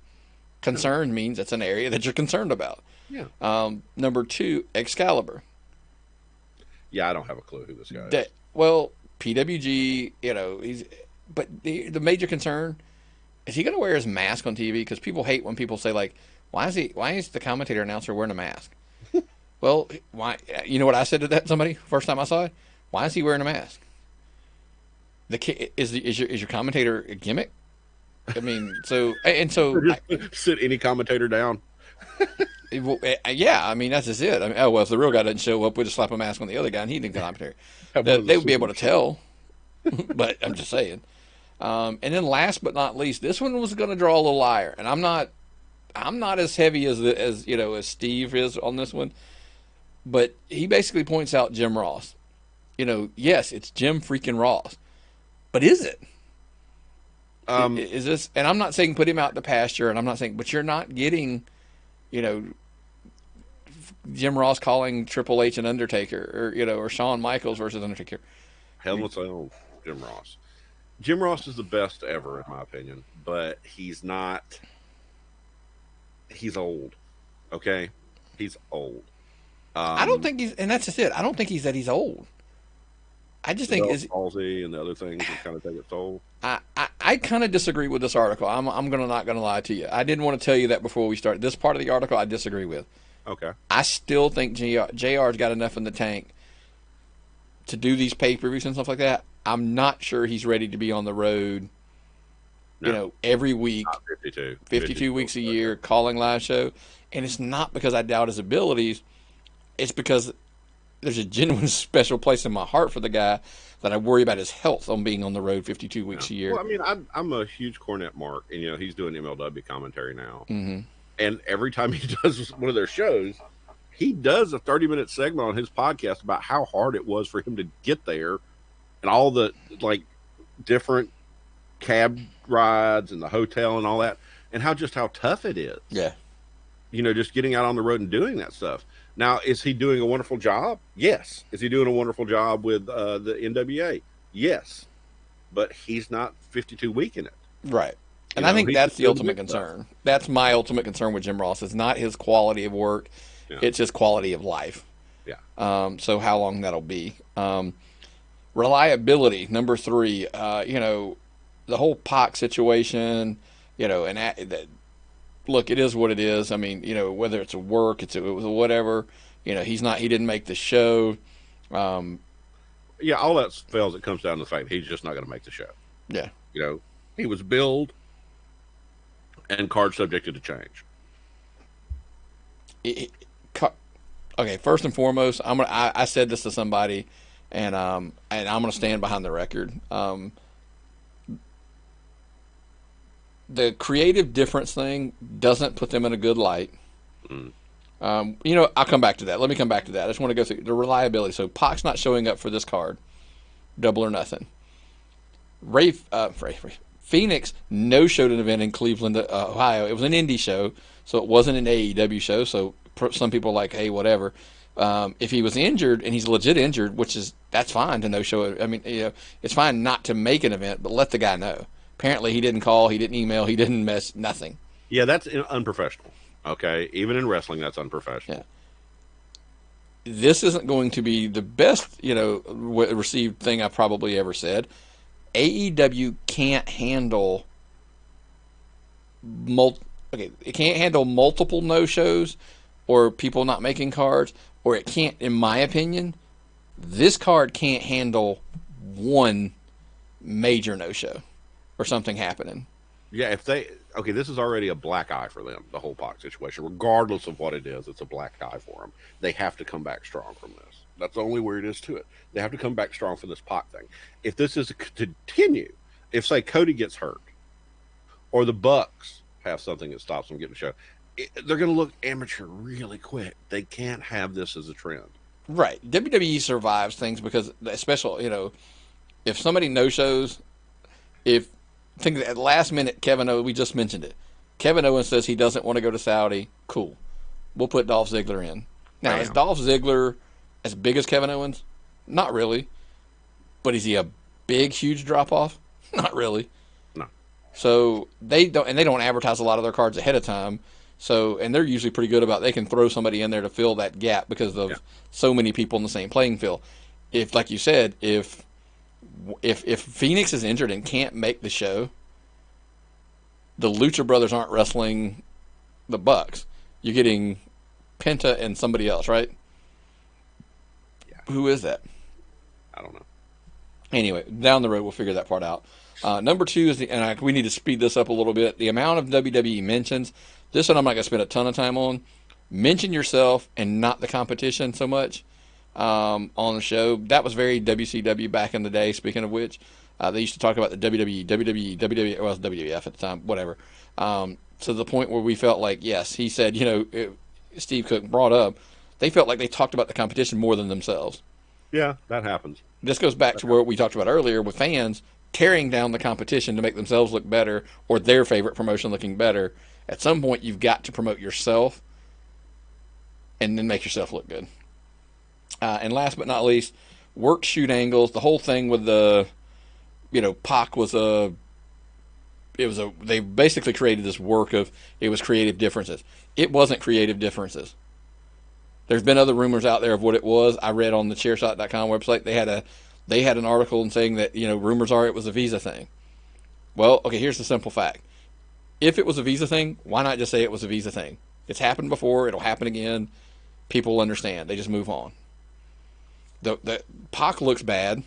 Concern means it's an area that you're concerned about. Yeah. Number 2, Excalibur. Yeah, I don't have a clue who this guy is. Well, PWG, but the major concern is he going to wear his mask on TV? Because people hate when people say like, why is the commentator announcer wearing a mask? Well, why? You know what I said to that somebody first time I saw it? Why is he wearing a mask? Is your commentator a gimmick? I mean, sit any commentator down. Yeah, I mean that's just it. I mean, if the real guy doesn't show up, we'll just slap a mask on the other guy, and he's the commentator. They would be able to tell, but I'm just saying. And then last but not least, this one was going to draw a little ire, and I'm not as heavy as Steve is on this one, but he basically points out Jim Ross. Yes, it's Jim freaking Ross, but is it? Is this? And I'm not saying put him out the pasture, and I'm not saying, but you're not getting, Jim Ross calling Triple H an Undertaker, or Shawn Michaels versus Undertaker. Hell, let's say Jim Ross. Jim Ross is the best ever, in my opinion, but he's not. He's old. Okay, he's old. I don't think and that's just it. I don't think he's old. I just think palsy and the other things that kind of take its toll. I kind of disagree with this article. I'm not gonna lie to you. I didn't want to tell you that before we start. This part of the article I disagree with. Okay. I still think JR's got enough in the tank to do these pay-per-views and stuff like that. I'm not sure he's ready to be on the road, every week, 52 weeks a year, calling live show. And it's not because I doubt his abilities. It's because there's a genuine special place in my heart for the guy that I worry about his health on being on the road 52 weeks a year. Well, I mean, I'm a huge Cornette mark, and, he's doing MLW commentary now. Mm-hmm. And every time he does one of their shows, he does a 30-minute segment on his podcast about how hard it was for him to get there and all the, different cab rides and the hotel and all that, and how tough it is. Yeah. Just getting out on the road and doing that stuff. Now, is he doing a wonderful job? Yes. Is he doing a wonderful job with the NWA? Yes. But he's not 52 week in it. Right. And I think that's the ultimate concern. That's my ultimate concern with Jim Ross. It's not his quality of work. Yeah. It's his quality of life. Yeah. So how long that'll be. Reliability, number 3. The whole Pac situation, look, it is what it is. I mean, whether it's a work, it was whatever. He didn't make the show. Yeah, all that fails. It comes down to the fact he's just not going to make the show. Yeah. He was billed and card subjected to change. Okay, first and foremost, I said this to somebody, and I'm gonna stand behind the record. The creative difference thing doesn't put them in a good light. I'll come back to that. Let me come back to that. I just want to go through the reliability. So Pac's not showing up for this card, Double or Nothing. Phoenix no-showed an event in Cleveland, Ohio. It was an indie show, so it wasn't an AEW show. So some people are like, hey, whatever. If he was injured and he's legit injured, that's fine to no-show. I mean, it's fine not to make an event, but let the guy know. Apparently, he didn't call, he didn't email, he didn't mess, nothing. Yeah, that's unprofessional. Okay, even in wrestling, that's unprofessional. Yeah. This isn't going to be the best, received thing I've probably ever said. AEW can't handle it can't handle multiple no-shows or people not making cards, or it can't, in my opinion, this card can't handle one major no-show or something happening. Yeah, this is already a black eye for them, the whole Pac situation. Regardless of what it is, it's a black eye for them. They have to come back strong from this. That's the only word is to it. They have to come back strong for this Pac thing. If this is to continue, if, say, Cody gets hurt, or the Bucks have something that stops them getting a show, they're going to look amateur really quick. They can't have this as a trend. Right. WWE survives things because, especially, if somebody no-shows, think at the last minute, Kevin Owens, we just mentioned it. Kevin Owens says he doesn't want to go to Saudi. Cool. We'll put Dolph Ziggler in. Now, is Dolph Ziggler as big as Kevin Owens? Not really. But is he a big, huge drop-off? Not really. No. So they don't advertise a lot of their cards ahead of time. So, and they're usually pretty good about, they can throw somebody in there to fill that gap because of so many people in the same playing field. If, like you said, if Phoenix is injured and can't make the show, the Lucha Brothers aren't wrestling the Bucks. You're getting Penta and somebody else, right? Yeah. Who is that? I don't know. Anyway, down the road we'll figure that part out. Number two is we need to speed this up a little bit. The amount of WWE mentions. This one I'm not going to spend a ton of time on. Mention yourself and not the competition so much. On the show. That was very WCW back in the day, speaking of which. They used to talk about the WWE, well, it was WWF at the time, whatever. To the point where we felt like, yes, he said, Steve Cook brought up, they felt like they talked about the competition more than themselves. Yeah, that happens. This goes back to what we talked about earlier with fans tearing down the competition to make themselves look better or their favorite promotion looking better. At some point, you've got to promote yourself and then make yourself look good. And last but not least, work shoot angles. The whole thing with the, Pac was they basically created this work of, it was creative differences. It wasn't creative differences. There's been other rumors out there of what it was. I read on the chairshot.com website, they had an article saying that, rumors are it was a visa thing. Well, okay, here's the simple fact. If it was a visa thing, why not just say it was a visa thing? It's happened before. It'll happen again. People understand. They just move on. The Pac looks bad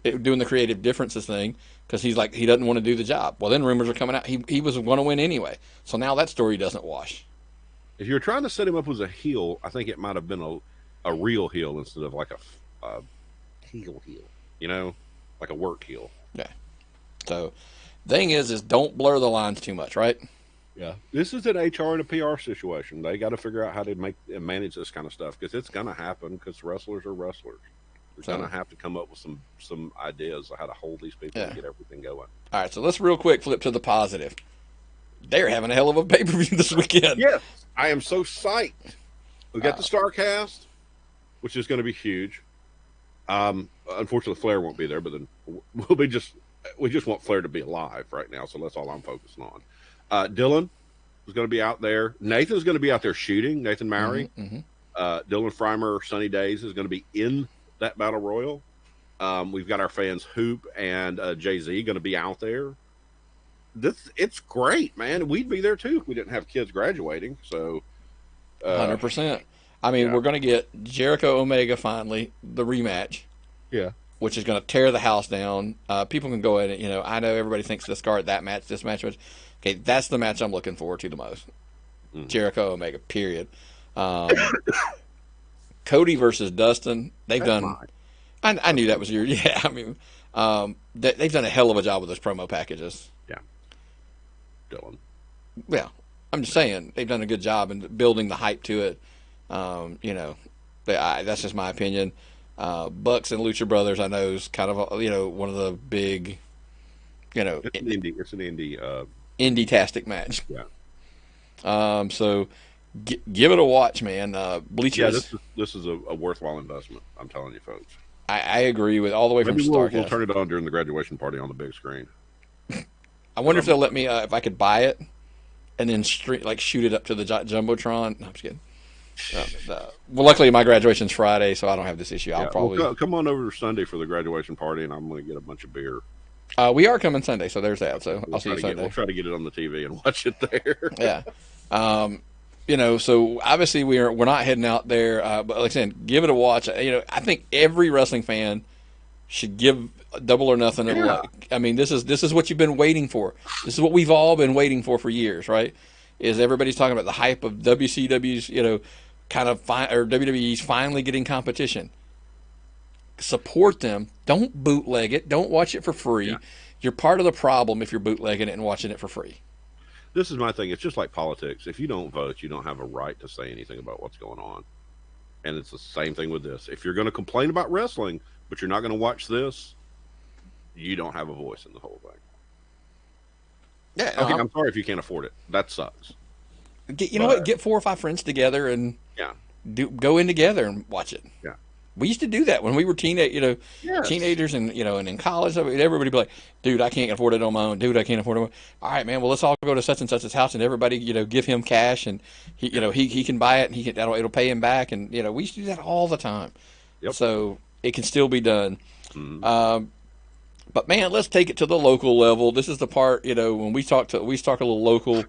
doing the creative differences thing because he doesn't want to do the job. Well, then rumors are coming out. He was going to win anyway. So now that story doesn't wash. If you were trying to set him up as a heel, I think it might have been a real heel instead of like a heel, like a work heel. Yeah. So, thing is don't blur the lines too much, right? Yeah. This is an HR and a PR situation. They got to figure out how to manage this kind of stuff because it's going to happen because wrestlers are wrestlers. They're going to have to come up with some ideas of how to hold these people and get everything going. All right, so let's real quick flip to the positive. They're having a hell of a pay-per-view this weekend. Yes, I am so psyched. We got the StarCast, which is going to be huge. Unfortunately, Flair won't be there, but then we just want Flair to be alive right now, so that's all I'm focusing on. Dylan is going to be out there. Nathan's going to be out there shooting. Nathan Mowry. Mm-hmm. Dylan Freimer, Sunny Days is going to be in that Battle Royal. We've got our fans Hoop and Jay-Z going to be out there. It's great, man. We'd be there too if we didn't have kids graduating. So 100%. I mean, we're going to get Jericho Omega finally, the rematch. Yeah. Which is going to tear the house down. People can go ahead and, I know everybody thinks this match. Okay, that's the match I'm looking forward to the most. Jericho Omega, period. Cody versus Dustin. They've done. I knew that was your. Yeah, I mean, they've done a hell of a job with those promo packages. Yeah. Dylan. Yeah, I'm just saying they've done a good job in building the hype to it. You know, that's just my opinion. Bucks and Lucha Brothers, I know, is kind of one of the big, It's an indie. It's an indie. indie-tastic match. Yeah. So give it a watch, man. Bleach Yeah. is. This is a worthwhile investment. I'm telling you, folks. I agree with all the way from Maybe Starcast. we'll turn it on during the graduation party on the big screen. I wonder if they'll let me if I could buy it and then shoot it up to the jumbotron. No, I'm just kidding. Well, luckily my graduation's Friday, so I don't have this issue. I'll probably come on over Sunday for the graduation party, and I'm going to get a bunch of beer. We are coming Sunday, so there's that. So I'll see you Sunday. We'll try to get it on the TV and watch it there. Yeah. So obviously we're not heading out there, but like I said, give it a watch. I think every wrestling fan should give Double or Nothing a look. I mean, this is what you've been waiting for. This is what we've all been waiting for years, right? Is everybody's talking about the hype of WCW's, or WWE's finally getting competition. Support them. Don't bootleg it. Don't watch it for free. Yeah. You're part of the problem if you're bootlegging it and watching it for free. This is my thing. It's just like politics. If you don't vote, you don't have a right to say anything about what's going on. And it's the same thing with this. If you're going to complain about wrestling, but you're not going to watch this, you don't have a voice in the whole thing. Yeah, okay, I'm sorry if you can't afford it. That sucks. What? Get 4 or 5 friends together and go in together and watch it. Yeah. We used to do that when we were teenagers and and in college. Everybody be like, "Dude, I can't afford it on my own. Dude, I can't afford it. All right, man. Well, let's all go to such and such's house and everybody, give him cash and he can buy it and it'll pay him back. And we used to do that all the time. Yep. So it can still be done. Mm-hmm. But man, let's take it to the local level. This is the part when we talk a little local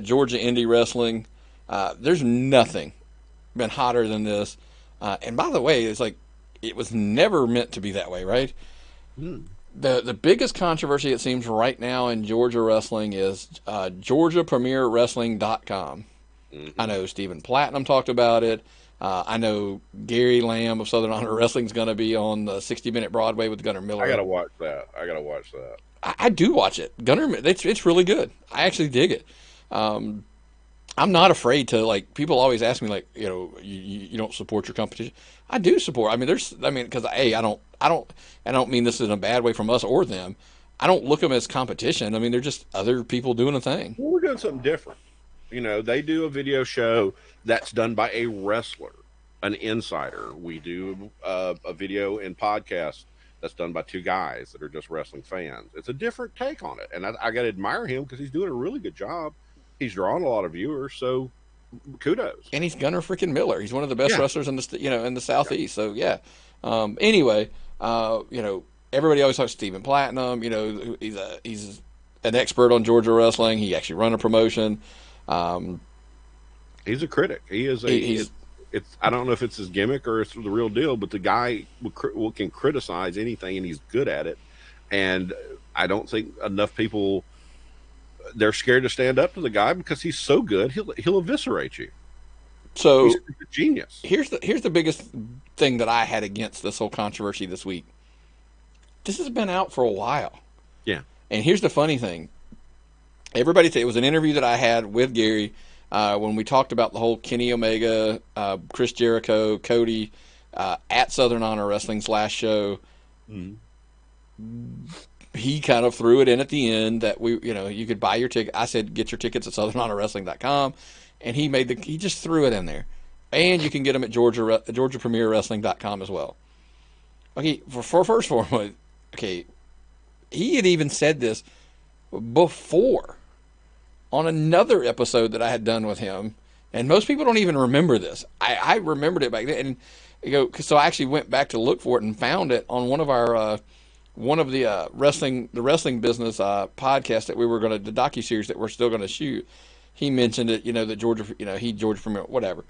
Georgia indie wrestling. There's nothing been hotter than this. And by the way, it's like it was never meant to be that way, right? Mm. The biggest controversy, it seems, right now in Georgia wrestling is GeorgiaPremierWrestling.com. Mm-hmm. I know Stephen Platinum talked about it. I know Gary Lamb of Southern Honor Wrestling is going to be on the 60-minute Broadway with Gunnar Miller. I got to watch that. I do watch it. Gunnar, it's really good. I actually dig it. I'm not afraid to people always ask me you don't support your competition. I do support. Because I don't mean this in a bad way from us or them. I don't look at them as competition. They're just other people doing a thing. Well, we're doing something different. They do a video show that's done by a wrestler, an insider. We do a video and podcast that's done by 2 guys that are just wrestling fans. It's a different take on it, and I got to admire him because he's doing a really good job. He's drawing a lot of viewers, so kudos. And he's Gunnar freaking Miller. He's one of the best wrestlers in the in the Southeast. So anyway, everybody always talks Stephen Platinum. He's an expert on Georgia wrestling. He actually run a promotion. He's a critic. He is it's I don't know if it's his gimmick or it's the real deal, but the guy can criticize anything, and he's good at it. And I don't think enough people. They're scared to stand up to the guy because he's so good. He'll eviscerate you. So he's a genius. Here's the biggest thing that I had against this whole controversy this week. This has been out for a while. Yeah. And here's the funny thing. Everybody, it was an interview that I had with Gary when we talked about the whole Kenny Omega, Chris Jericho, Cody at Southern Honor Wrestling's last show. Mm-hmm. He kind of threw it in at the end that you could buy your ticket. I said, get your tickets at SouthernHonorWrestling.com. And he just threw it in there. And you can get them at GeorgiaPremierWrestling.com as well. Okay, for first foremost, okay, he had even said this before on another episode that I had done with him. And most people don't even remember this. I remembered it back then. And so I actually went back to look for it and found it on one of the wrestling business podcast that we were going to, the docuseries that we're still going to shoot. He mentioned it, that Georgia, Georgia Premier, whatever.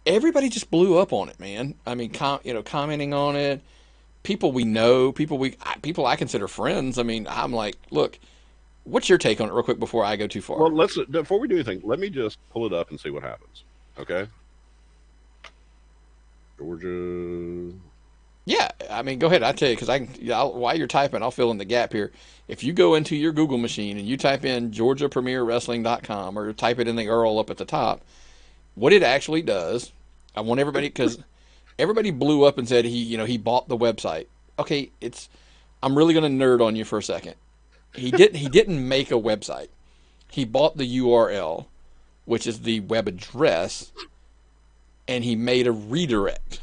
Everybody just blew up on it, man. Commenting on it. People we know, people I consider friends. I'm like, look, what's your take on it real quick before I go too far? Well, before we do anything, let me just pull it up and see what happens. Okay. Georgia Yeah, I mean, go ahead. I tell you, because while you're typing, I'll fill in the gap here. If you go into your Google machine and you type in GeorgiaPremierWrestling.com or type it in the URL up at the top, what it actually does, I want everybody, because everybody blew up and said he bought the website. Okay, I'm really going to nerd on you for a second. He didn't make a website. He bought the URL, which is the web address, and he made a redirect.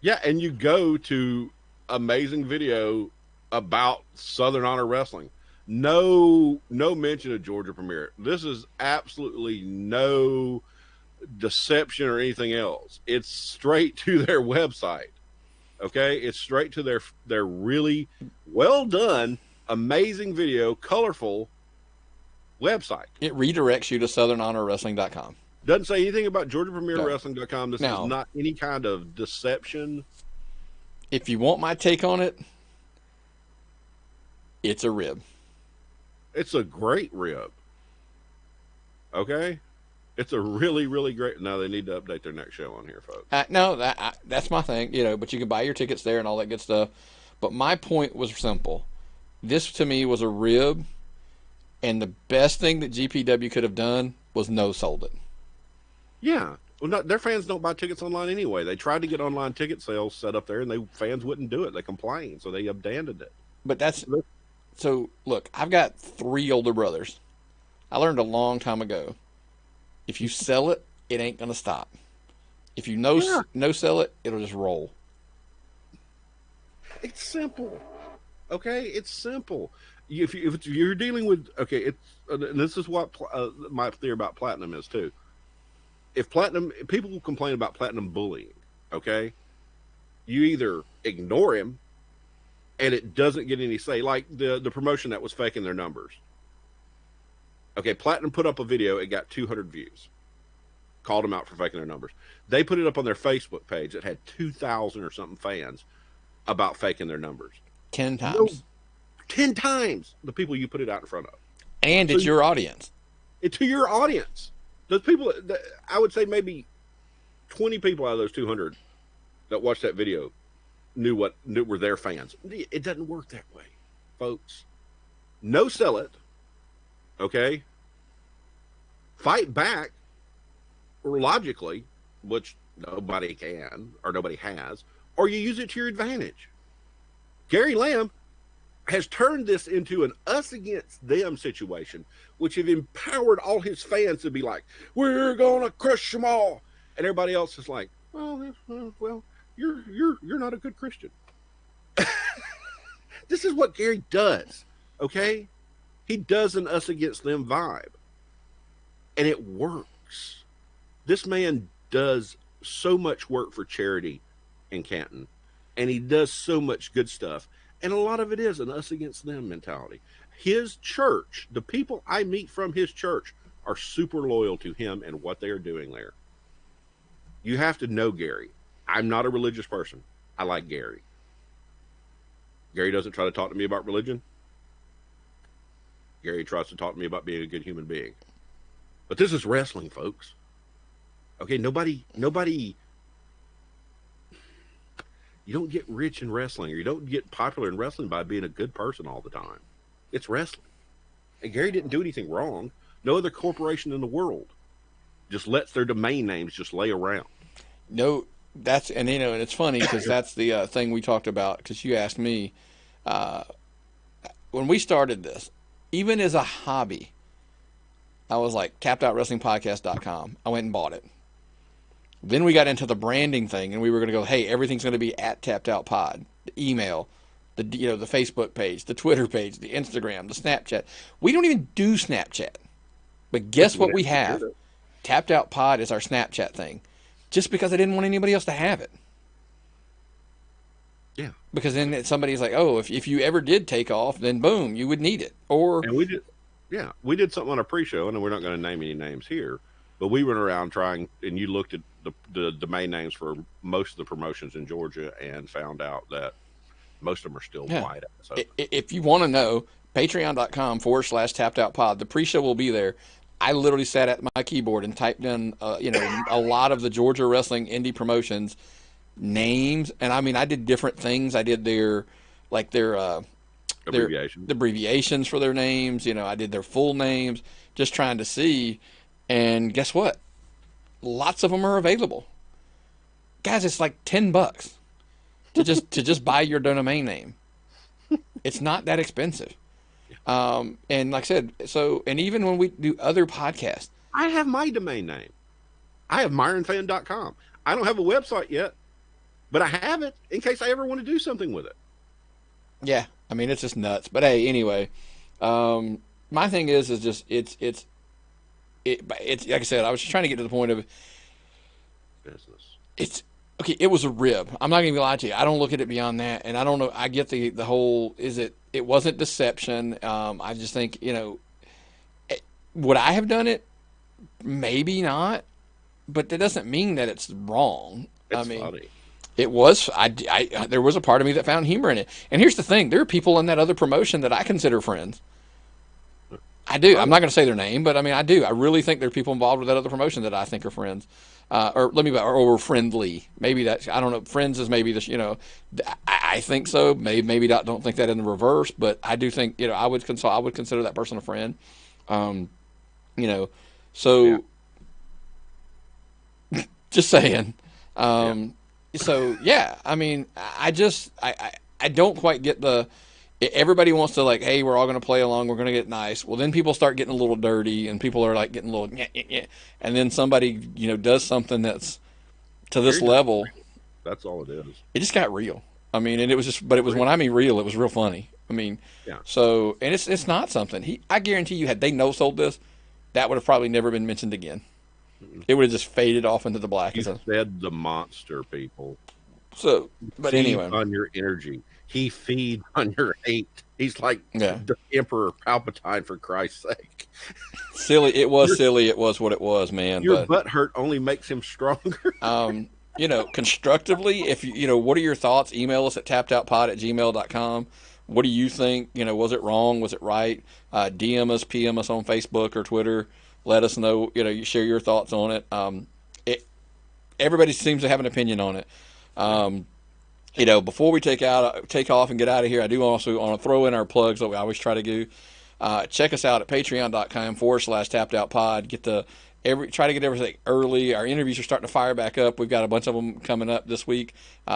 Yeah, and you go to amazing video about Southern Honor Wrestling. No mention of Georgia Premier. This is absolutely no deception or anything else. It's straight to their website. Okay, it's straight to their really well done, amazing video, colorful website. It redirects you to southernhonorwrestling.com. Doesn't say anything about No. GeorgiaPremierWrestling.com. This Now, is not any kind of deception. if you want my take on it, it's a rib. It's a great rib. Okay? It's a really, really great. Now they need to update their next show on here, folks. No, that's my thing, but you can buy your tickets there and all that good stuff. But my point was simple. This to me was a rib, and the best thing that GPW could have done was no sold it. Yeah. Well, their fans don't buy tickets online anyway. They tried to get online ticket sales set up there, and fans wouldn't do it. They complained, so they abandoned it. But so look, I've got 3 older brothers. I learned a long time ago, if you sell it, it ain't gonna stop. If you no sell it, it'll just roll. It's simple. Okay, it's simple. If you're dealing with and this is what my theory about platinum is too. If people complain about platinum bullying, okay, you either ignore him, and it doesn't get any say, like the promotion that was faking their numbers. Okay, platinum put up a video, it got 200 views. Called them out for faking their numbers. They put it up on their Facebook page that had 2,000 or something fans about faking their numbers. 10 times. 10 times the people you put it out in front of. And it's your audience. It's to your audience. Those people, I would say maybe 20 people out of those 200 that watched that video knew were their fans. It doesn't work that way, folks. No sell it. Okay? Fight back logically, which nobody can or nobody has, or you use it to your advantage. Gary Lamb has turned this into an us against them situation, which have empowered all his fans to be like, we're gonna crush them all, and everybody else is like, well, you're not a good Christian. This is what Gary does. Okay, he does an us against them vibe, and it works. This man does so much work for charity in Canton, and he does so much good stuff. And a lot of it is an us against them mentality. His church, the people I meet from his church, are super loyal to him and what they are doing there. You have to know Gary. I'm not a religious person. I like Gary. Gary doesn't try to talk to me about religion. Gary tries to talk to me about being a good human being. But this is wrestling, folks. Okay, nobody, you don't get rich in wrestling, or you don't get popular in wrestling by being a good person all the time. It's wrestling. And Gary didn't do anything wrong. No other corporation in the world just lets their domain names just lay around. No, and it's funny because that's the thing we talked about, because you asked me when we started this, even as a hobby, I was like, tappedOutWrestlingPodcast.com. I went and bought it. Then we got into the branding thing, and we were going to go, hey, everything's going to be at Tapped Out Pod. The email, the Facebook page, the Twitter page, the Instagram, the Snapchat. We don't even do Snapchat. But guess what we have? Tapped Out Pod is our Snapchat thing. Just because I didn't want anybody else to have it. Yeah. Because then somebody's like, oh, if you ever did take off, then boom, you would need it. And we did something on a pre-show, and we're not going to name any names here, but we went around trying, and you looked at the domain names for most of the promotions in Georgia and found out that most of them are still wide. So if you want to know, patreon.com/tapped-out-pod. The pre-show will be there. I literally sat at my keyboard and typed in, a lot of the Georgia wrestling indie promotions, names, and I mean, I did different things. I did their Abbreviation. the abbreviations for their names. I did their full names, just trying to see. And guess what? Lots of them are available, guys. It's like $10 to just buy your domain name. It's not that expensive. And like I said, and even when we do other podcasts, I have my domain name. I have MyronFan.com. I don't have a website yet, but I have it in case I ever want to do something with it. Yeah, I mean, it's just nuts. But hey, anyway, my thing is just it's like I said, I was just trying to get to the point of Business. it's okay. It was a rib. I'm not gonna lie to you. I don't look at it beyond that, and I don't know. I get the whole it wasn't deception. I just think would I have done it? Maybe not, but that doesn't mean that it's wrong. It's funny. It was. There was a part of me that found humor in it. And here's the thing: there are people in that other promotion that I consider friends. I do. I'm not going to say their name, but I mean, I do. I really think there are people involved with that other promotion that I think are friends, or friendly. Maybe that's. I don't know. Friends is maybe this. I think so. Maybe don't think that in the reverse, but I do think. I would consider that person a friend. So just saying. So yeah, I mean, I don't quite get everybody wants to like, hey, we're all going to play along, we're going to get nice. Well, then people start getting a little dirty, and people are like getting a little, and then somebody does something that's to this level. That's all it is. It just got real. I mean, and it was just, but it was when I mean real, it was real funny. I mean, yeah. So, and it's not something I guarantee you, had they no sold this, that would have probably never been mentioned again. It would have just faded off into the black. He fed the monster, people. So, but anyway, on your energy, he feeds on your hate. He's like the Emperor Palpatine, for Christ's sake. Silly, it was silly. It was what it was, man. Your butt hurt only makes him stronger. Constructively, if what are your thoughts? Email us at tappedoutpod@gmail.com. What do you think? Was it wrong? Was it right? DM us, PM us on Facebook or Twitter. Let us know. You share your thoughts on it. Everybody seems to have an opinion on it. Before we take off and get out of here, I do also want to throw in our plugs that we always try to do. Check us out at patreon.com/tappedoutpod. Try to get everything early. Our interviews are starting to fire back up. We've got a bunch of them coming up this week,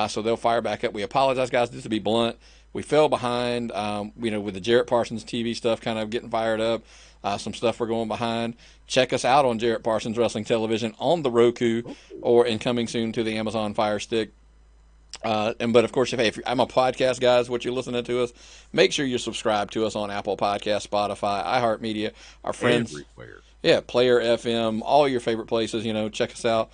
so they'll fire back up. We apologize, guys, just to be blunt. We fell behind, with the Jarrett Parsons TV stuff kind of getting fired up. Some stuff we're going behind. Check us out on Jarrett Parsons Wrestling Television on the Roku, or coming soon to the Amazon Fire Stick. But of course, if I'm a podcast, guys, what you're listening to us, make sure you subscribe to us on Apple Podcasts, Spotify, iHeartMedia, our friends. Everywhere. Yeah, Player FM, all your favorite places. Check us out.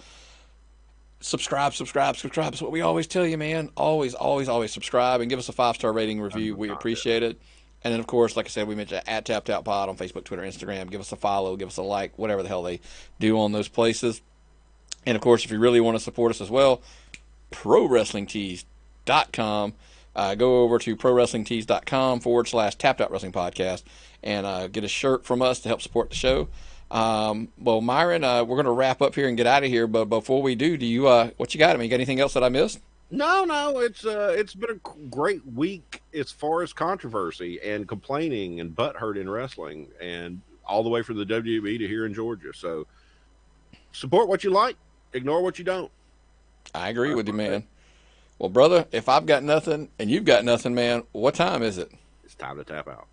Subscribe. That's what we always tell you, man. Always subscribe and give us a 5-star rating review. We appreciate it. And then, of course, like I said, we mentioned at Tapped Out Pod on Facebook, Twitter, Instagram. Give us a follow, give us a like, whatever the hell they do on those places. And, of course, if you really want to support us as well, ProWrestlingTees.com. Go over to ProWrestlingTees.com/Tapped Out Wrestling Podcast and get a shirt from us to help support the show. Well, Myron, we're going to wrap up here and get out of here. But before we do you what you got? I mean, you got anything else that I missed? No, it's been a great week as far as controversy and complaining and butthurt in wrestling, and all the way from the WWE to here in Georgia. So support what you like, ignore what you don't. I agree with you, man. Well, brother, if I've got nothing and you've got nothing, man, what time is it? It's time to tap out.